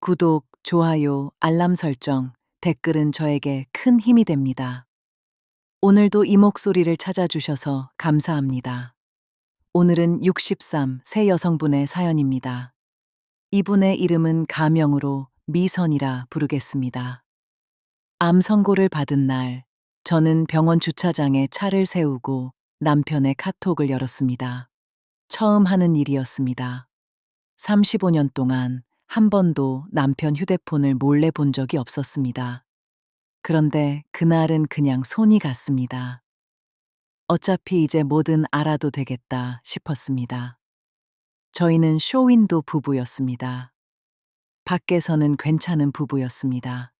구독, 좋아요, 알람 설정, 댓글은 저에게 큰 힘이 됩니다. 오늘도 이 목소리를 찾아주셔서 감사합니다. 오늘은 63 세 여성분의 사연입니다. 이분의 이름은 가명으로 미선이라 부르겠습니다. 암 선고를 받은 날, 저는 병원 주차장에 차를 세우고 남편의 카톡을 열었습니다. 처음 하는 일이었습니다. 35년 동안 한 번도 남편 휴대폰을 몰래 본 적이 없었습니다. 그런데 그날은 그냥 손이 갔습니다. 어차피 이제 뭐든 알아도 되겠다 싶었습니다. 저희는 쇼윈도 부부였습니다. 밖에서는 괜찮은 부부였습니다.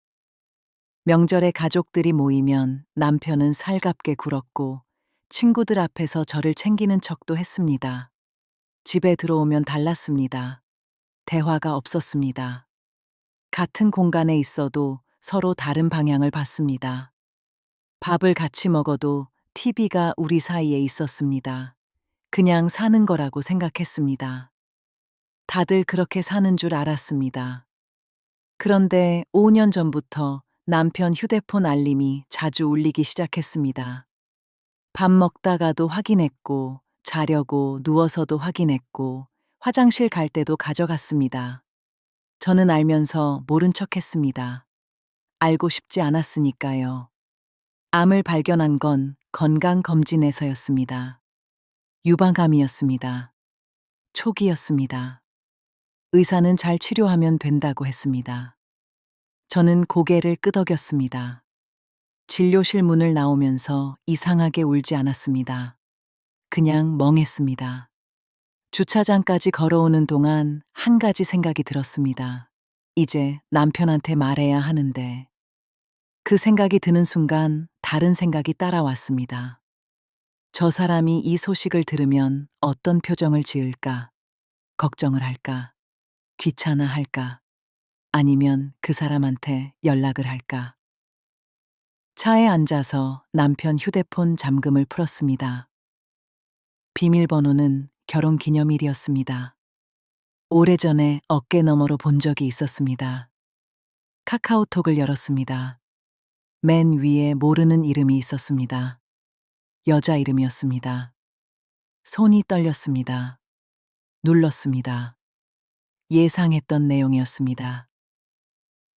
명절에 가족들이 모이면 남편은 살갑게 굴었고 친구들 앞에서 저를 챙기는 척도 했습니다. 집에 들어오면 달랐습니다. 대화가 없었습니다. 같은 공간에 있어도 서로 다른 방향을 봤습니다. 밥을 같이 먹어도 TV가 우리 사이에 있었습니다. 그냥 사는 거라고 생각했습니다. 다들 그렇게 사는 줄 알았습니다. 그런데 5년 전부터 남편 휴대폰 알림이 자주 울리기 시작했습니다. 밥 먹다가도 확인했고, 자려고 누워서도 확인했고, 화장실 갈 때도 가져갔습니다. 저는 알면서 모른 척 했습니다. 알고 싶지 않았으니까요. 암을 발견한 건 건강검진에서였습니다. 유방암이었습니다. 초기였습니다. 의사는 잘 치료하면 된다고 했습니다. 저는 고개를 끄덕였습니다. 진료실 문을 나오면서 이상하게 울지 않았습니다. 그냥 멍했습니다. 주차장까지 걸어오는 동안 한 가지 생각이 들었습니다. 이제 남편한테 말해야 하는데. 그 생각이 드는 순간 다른 생각이 따라왔습니다. 저 사람이 이 소식을 들으면 어떤 표정을 지을까? 걱정을 할까? 귀찮아할까? 아니면 그 사람한테 연락을 할까? 차에 앉아서 남편 휴대폰 잠금을 풀었습니다. 비밀번호는 결혼 기념일이었습니다. 오래전에 어깨 너머로 본 적이 있었습니다. 카카오톡을 열었습니다. 맨 위에 모르는 이름이 있었습니다. 여자 이름이었습니다. 손이 떨렸습니다. 눌렀습니다. 예상했던 내용이었습니다.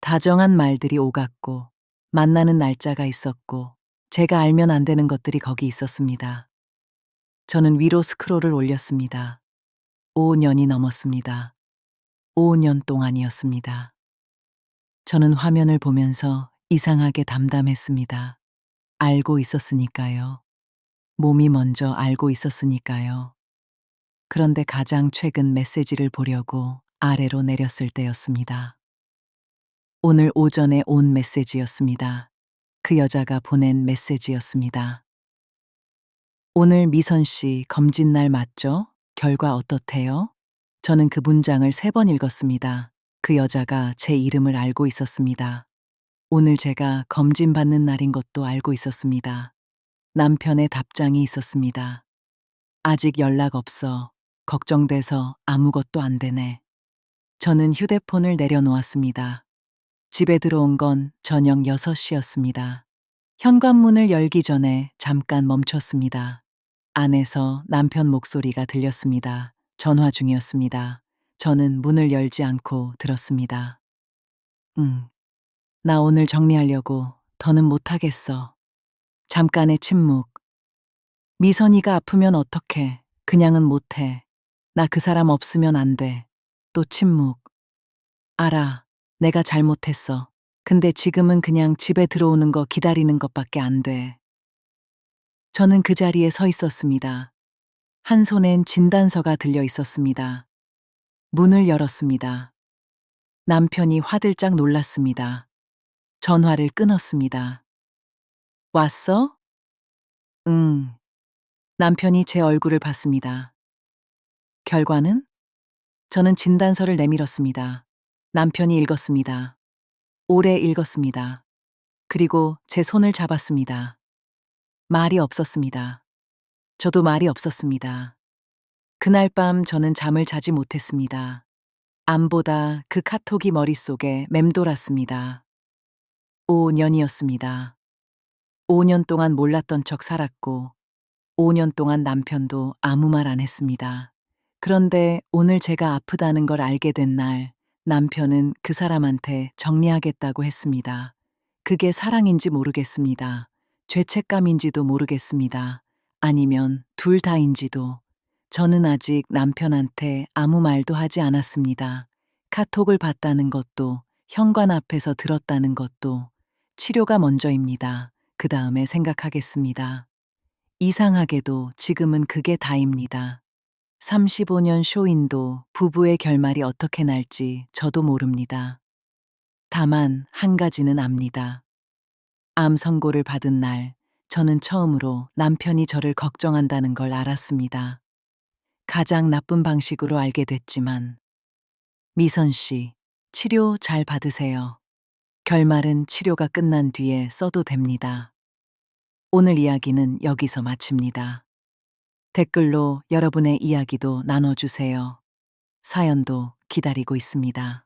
다정한 말들이 오갔고, 만나는 날짜가 있었고, 제가 알면 안 되는 것들이 거기 있었습니다. 저는 위로 스크롤을 올렸습니다. 5년이 넘었습니다. 5년 동안이었습니다. 저는 화면을 보면서 이상하게 담담했습니다. 알고 있었으니까요. 몸이 먼저 알고 있었으니까요. 그런데 가장 최근 메시지를 보려고 아래로 내렸을 때였습니다. 오늘 오전에 온 메시지였습니다. 그 여자가 보낸 메시지였습니다. 오늘 미선 씨 검진 날 맞죠? 결과 어떻대요? 저는 그 문장을 3번 읽었습니다. 그 여자가 제 이름을 알고 있었습니다. 오늘 제가 검진 받는 날인 것도 알고 있었습니다. 남편의 답장이 있었습니다. 아직 연락 없어. 걱정돼서 아무것도 안 되네. 저는 휴대폰을 내려놓았습니다. 집에 들어온 건 저녁 6시였습니다. 현관문을 열기 전에 잠깐 멈췄습니다. 안에서 남편 목소리가 들렸습니다. 전화 중이었습니다. 저는 문을 열지 않고 들었습니다. 나 오늘 정리하려고 더는 못하겠어. 잠깐의 침묵. 미선이가 아프면 어떡해. 그냥은 못해. 나 그 사람 없으면 안 돼. 또 침묵. 알아. 내가 잘못했어. 근데 지금은 그냥 집에 들어오는 거 기다리는 것밖에 안 돼. 저는 그 자리에 서 있었습니다. 한 손엔 진단서가 들려 있었습니다. 문을 열었습니다. 남편이 화들짝 놀랐습니다. 전화를 끊었습니다. 왔어? 응. 남편이 제 얼굴을 봤습니다. 결과는? 저는 진단서를 내밀었습니다. 남편이 읽었습니다. 오래 읽었습니다. 그리고 제 손을 잡았습니다. 말이 없었습니다. 저도 말이 없었습니다. 그날 밤 저는 잠을 자지 못했습니다. 암보다 그 카톡이 머릿속에 맴돌았습니다. 5년이었습니다. 5년 동안 몰랐던 척 살았고, 5년 동안 남편도 아무 말 안 했습니다. 그런데 오늘 제가 아프다는 걸 알게 된 날, 남편은 그 사람한테 정리하겠다고 했습니다. 그게 사랑인지 모르겠습니다. 죄책감인지도 모르겠습니다. 아니면 둘 다인지도. 저는 아직 남편한테 아무 말도 하지 않았습니다. 카톡을 봤다는 것도, 현관 앞에서 들었다는 것도, 치료가 먼저입니다. 그 다음에 생각하겠습니다. 이상하게도 지금은 그게 다입니다. 35년 쇼인도 부부의 결말이 어떻게 날지 저도 모릅니다. 다만 한 가지는 압니다. 암 선고를 받은 날, 저는 처음으로 남편이 저를 걱정한다는 걸 알았습니다. 가장 나쁜 방식으로 알게 됐지만, 미선 씨, 치료 잘 받으세요. 결말은 치료가 끝난 뒤에 써도 됩니다. 오늘 이야기는 여기서 마칩니다. 댓글로 여러분의 이야기도 나눠주세요. 사연도 기다리고 있습니다.